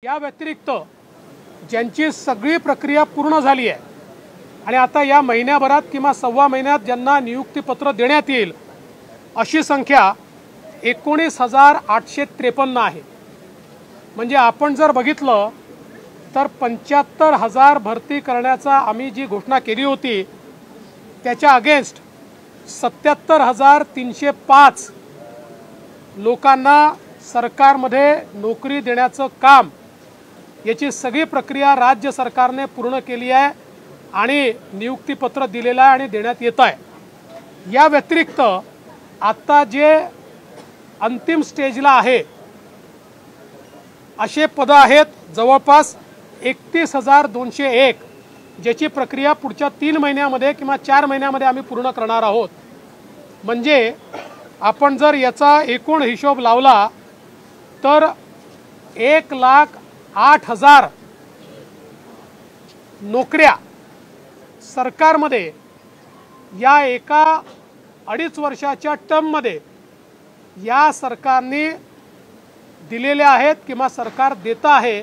या व्यतिरिक्त ज्यांची सगळी प्रक्रिया पूर्ण झाली आहे आणि आता या महिन्याभरात किंवा सव्वा महिन्यात ज्यांना नियुक्तीपत्र देण्यात येईल अशी संख्या 19,853 आहे। म्हणजे आपण जर बघितलं तर 75,000 भरती करण्याचा आम्ही जी घोषणा केली होती त्याच्या अगेन्स्ट 77,305 लोकांना सरकारमध्ये नोकरी देण्याचं काम याची सगळी प्रक्रिया राज्य सरकारने पूर्ण केली आहे आणि नियुक्तीपत्र दिलेलं आहे आणि देण्यात येत आहे। या व्यतिरिक्त आता जे अंतिम स्टेजला आहे असे पद आहेत जवळपास 31,201 ज्याची प्रक्रिया पुढच्या 3 महिन्यामध्ये किंवा 4 महिन्यामध्ये आम्ही पूर्ण करणार आहोत। म्हणजे आपण जर याचा एकूण हिशोब लावला तर 1,08,000 नोकऱ्या सरकारमध्ये या एका 2.5 वर्षाच्या टर्ममध्ये या सरकारने दिलेल्या आहेत किंवा सरकार देत आहे।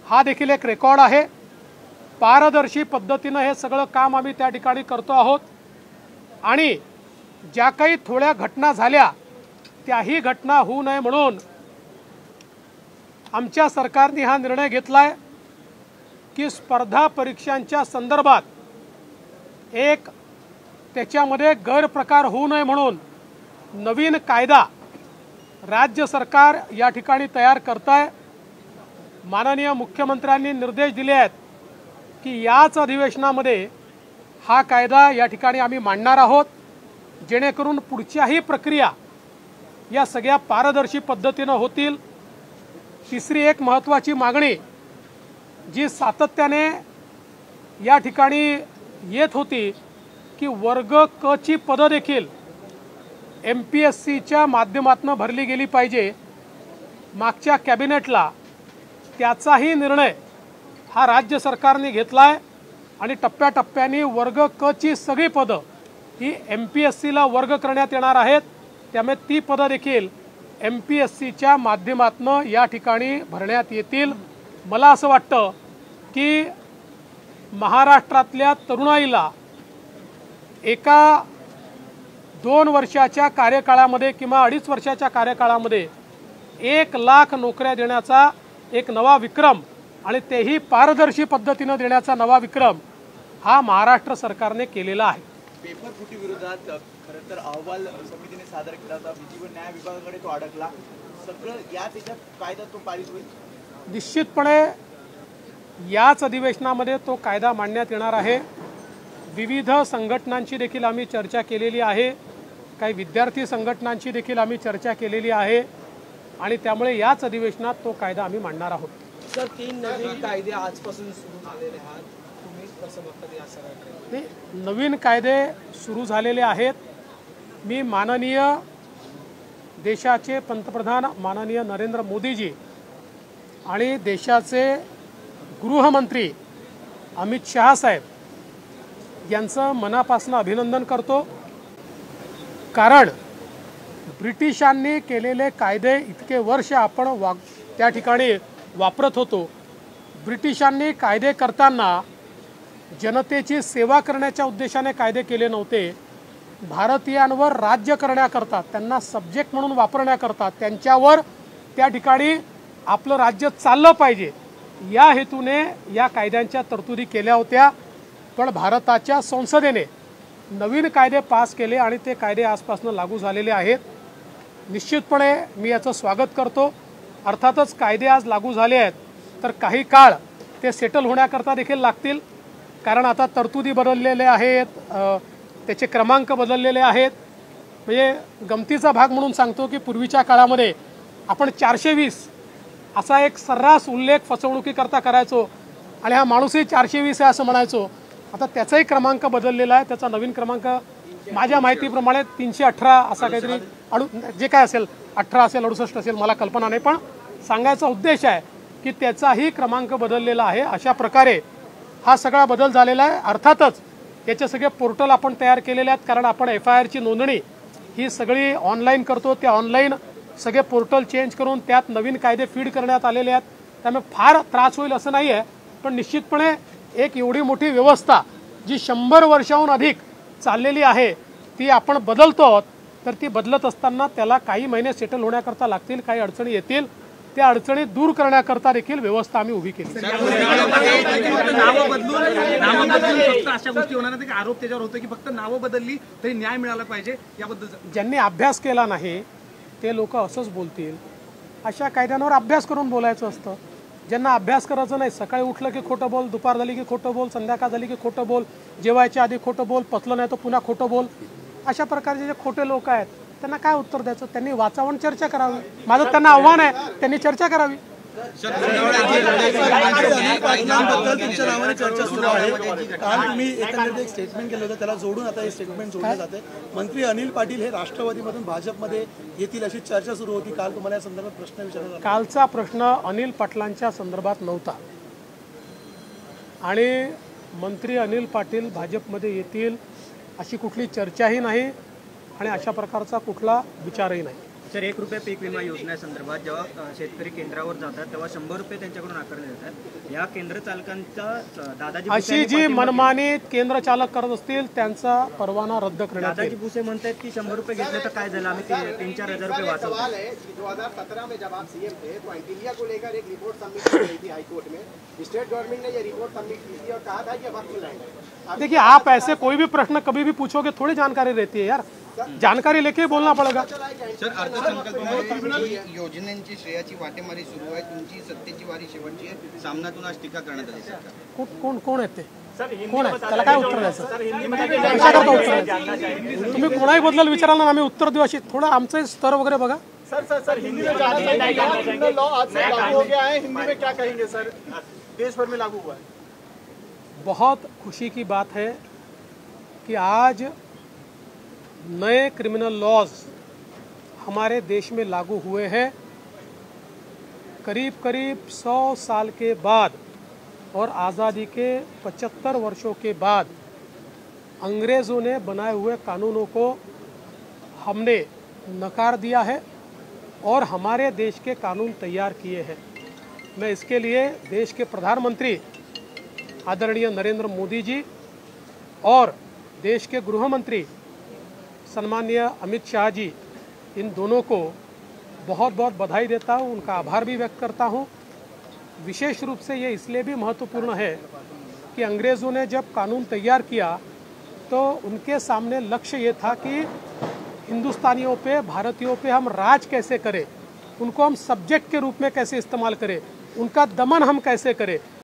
हा देखील एक रेकॉर्ड आहे। पारदर्शी पद्धतीने हे सगळं काम आम्ही त्या ठिकाणी करतो आहोत आणि ज्या काही थोड्या घटना झाल्या त्याही घटना होऊ नये म्हणून आमच्या सरकारने हा निर्णय घेतलाय की स्पर्धा परीक्षांच्या संदर्भात एक त्याच्यामध्ये गैरप्रकार होऊ नये म्हणून नवीन कायदा राज्य सरकार या ठिकाणी तयार करताय। माननीय मुख्यमंत्र्यांनी निर्देश दिले आहेत की याच अधिवेशनामध्ये हा कायदा या ठिकाणी आम्ही मांडणार आहोत जेणेकरून पुढच्याही प्रक्रिया या सगळ्या पारदर्शी पद्धतीने होतील। तिसरी एक महत्त्वाची मागणी जी सातत्याने या ठिकाणी येत होती की वर्ग क ची पदं देखील MPSCच्या माध्यमातून भरली गेली पाहिजे। मागच्या कॅबिनेटला त्याचाही निर्णय हा राज्य सरकारने घेतलाय आणि टप्प्याटप्प्याने वर्ग क ची सगळी पदं ही MPSCला वर्ग करण्यात येणार आहेत। त्यामुळे ती पदं देखील MPSCच्या माध्यमातून या ठिकाणी भरण्यात येतील। मला असं वाटतं की महाराष्ट्रातल्या तरुणाईला एका 2 वर्षाच्या कार्यकाळामध्ये किंवा 2.5 वर्षाच्या कार्यकाळामध्ये 1,00,000 नोकऱ्या देण्याचा एक नवा विक्रम आणि तेही पारदर्शी पद्धतीने देण्याचा नवा विक्रम हा महाराष्ट्र सरकारने केलेला आहे। पेपर फुटी विरोधात खरं तर अहवाल समितीने सादर केला होता, विधी व न्याय विभागाकडे तो अडकला, सगळं त्याच्यात कायदा तो पारित होईल। निश्चितपणे याच अधिवेशनामध्ये तो कायदा मांडण्यात येणार आहे। विविध संघटनांची देखील आम्ही चर्चा केलेली आहे, काही विद्यार्थी संघटनांची देखील आम्ही चर्चा केलेली आहे आणि त्यामुळे याच अधिवेशनात तो कायदा आम्ही मांडणार आहोत। सर 3 नवीन कायदे आजपासून सुरू झालेले आहेत, तुम्ही कसं बघता या सगळ्याकडे? नवीन कायदे सुरू झालेले आहेत। मी माननीय देशाचे पंतप्रधान माननीय नरेंद्र मोदीजी आणि देशाचे गृहमंत्री अमित शहा साहेब यांचं मनापासून अभिनंदन करतो, कारण ब्रिटिशांनी केलेले कायदे इतके वर्ष आपण त्या ठिकाणी वापरत होतो। ब्रिटिशांनी कायदे करताना जनतेची सेवा करण्याच्या उद्देशाने कायदे केले नव्हते, भारतीयांवर राज्य करण्याकरता त्यांना सब्जेक्ट म्हणून वापरण्याकरता त्यांच्यावर त्या ठिकाणी आपलं राज्य चाललं पाहिजे या हेतूने या कायद्यांच्या तरतुदी केल्या होत्या। पण भारताच्या संसदेने नवीन कायदे पास केले आणि ते कायदे आजपासून लागू झालेले आहेत। निश्चितपणे मी याचं स्वागत करतो। अर्थातच कायदे आज लागू झाले आहेत तर काही काळ ते सेटल होण्याकरता देखील लागतील, कारण आता तरतुदी बदललेल्या आहेत, त्याचे क्रमांक बदललेले आहेत। म्हणजे गमतीचा भाग म्हणून सांगतो की पूर्वीच्या काळामध्ये आपण 420 असा एक सर्रास उल्लेख फसवणुकीकरता करायचो आणि हा माणूसही 420 आहे असं म्हणायचो। आता त्याचाही क्रमांक बदललेला आहे, त्याचा नवीन क्रमांक माझ्या माहितीप्रमाणे 318 असा काहीतरी जे काय असेल, 18 असेल 68 असेल मला कल्पना नाही, पण सांगायचा उद्देश आहे की त्याचाही क्रमांक बदललेला आहे। अशा प्रकारे हा सगळा बदल झालेला आहे। अर्थातच याचे सगळे पोर्टल आपण तयार केलेले आहेत, कारण आपण FIRची नोंदणी ही सगळी ऑनलाईन करतो। त्या ऑनलाईन सगळे पोर्टल चेंज करून त्यात नवीन कायदे फीड करण्यात आलेले आहेत त्यामुळे फार त्रास होईल असं नाही आहे, पण निश्चितपणे एक एवढी मोठी व्यवस्था जी 100 वर्षाहून अधिक चाललेली आहे ती आपण बदलतो आहोत, तर ती बदलत असताना त्याला काही महिने सेटल होण्याकरता लागतील, काही अडचणी येतील, त्या अडचणी दूर करण्याकरता देखील व्यवस्था आम्ही उभी केली. नावं बदलून फक्त अशा गोष्टी होणार नाही की आरोप त्याच्यावर होतो की फक्त नावं बदलली तरी न्याय मिळाला पाहिजे याबद्दल. ज्यांनी अभ्यास केला नाही ते लोक असंच बोलतील. अशा कायद्यांवर अभ्यास करून बोलायचं असतं. ज्यांना अभ्यास करायचं नाही, सकाळी उठलं की खोटं बोल, दुपार झाली की खोटं बोल, संध्याकाळ झाली की खोटं बोल, जेवायच्या आधी खोटं बोल, पचलं नाही तर पुन्हा खोटं बोल, अशा प्रकारचे जे खोटे लोक आहेत त्यांना काय उत्तर द्यायचं? त्यांनी वाचावून चर्चा करावी. माझं त्यांना आव्हान आहे, त्यांनी चर्चा करावी. तुमच्या नावाने चर्चा सुरू आहे. काल तुम्ही एकंदरीत एक स्टेटमेंट केलं होतं, त्याला जोडून आता हे स्टेटमेंट जोडलं जाते. मंत्री अनिल पाटील हे राष्ट्रवादीमधून भाजपमध्ये येतील अशी चर्चा सुरू होती. काल तुम्हाला या संदर्भात प्रश्न विचारला. कालचा प्रश्न अनिल पाटलांच्या संदर्भात नव्हता आणि मंत्री अनिल पाटील भाजपमध्ये येतील अशी कुठली चर्चाही नाही आणि अशा प्रकारचा कुठला विचारही नाही. सर, 1 रुपये पीक विमा योजनेसंदर्भात जेव्हा शेतकरी केंद्रावर जातात तेव्हा 100 रुपये त्यांच्याकडून आकारले जातात. या केंद्र चालकांचा दादाजी अशी जी मनमानी केंद्र चालक करत असतील त्यांचा परवाना रद्द करण्यात दादाजी येईल. भुसे म्हणतात की 100 रुपये घेतले तर काय झालं, आम्ही 3-4 हजार रुपये वाचवतो. सवाल है कि 2017 में जब आप सीएम थे तो एंटीलिया को लेकर एक रिपोर्ट सबमिट की गई थी हाईकोर्ट में. स्टेट गवर्नमेंट ने ये रिपोर्ट सबमिट की थी और कहा था कि अब वक्त लैंड. देखिए, आप ऐसे कोई भी प्रश्न कभी भी पूछोगे थोड़ी जानकारी रहती है यार. जानकारी लेके ही बोलना पड़ेगा. सर, अर्थसंकल्पामध्ये योजनांची श्रेयाची वाटेमारी सुरू आहे. तुमची सत्तेची वारी शेवटची आहे. सामनातून आज टीका करण्यात आली. कोण आहेत ते? कोण आहे? त्याला काय उत्तर द्यायचं? कशाकरता उत्तर द्यायचं? तुम्ही कोणाही बद्दल विचाराल ना आम्ही उत्तर देऊ अशी. थोडं आमचे स्तर वगैरे बघा. सर हिंदी में जाना लॉ आज से लागू हो गया है. हिंदी में क्या कहेंगे सर? देश भर में लागू हुआ है. बहुत खुशी की बात है कि आज नए क्रिमिनल लॉज हमारे देश में लागू हुए हैं. करीब करीब 100 साल के बाद और आज़ादी के 75 वर्षों के बाद अंग्रेज़ों ने बनाए हुए कानूनों को हमने नकार दिया है और हमारे देश के कानून तैयार किए हैं. मैं इसके लिए देश के प्रधानमंत्री आदरणीय नरेंद्र मोदी जी और देश के गृह मंत्री सम्माननीय अमित शाह जी, इन दोनों को बहुत बहुत बधाई देता हूँ, उनका आभार भी व्यक्त करता हूँ. विशेष रूप से ये इसलिए भी महत्वपूर्ण है कि अंग्रेज़ों ने जब कानून तैयार किया तो उनके सामने लक्ष्य ये था कि हिंदुस्तानियों पे, भारतीयों पे हम राज कैसे करें, उनको हम सब्जेक्ट के रूप में कैसे इस्तेमाल करें, उनका दमन हम कैसे करें.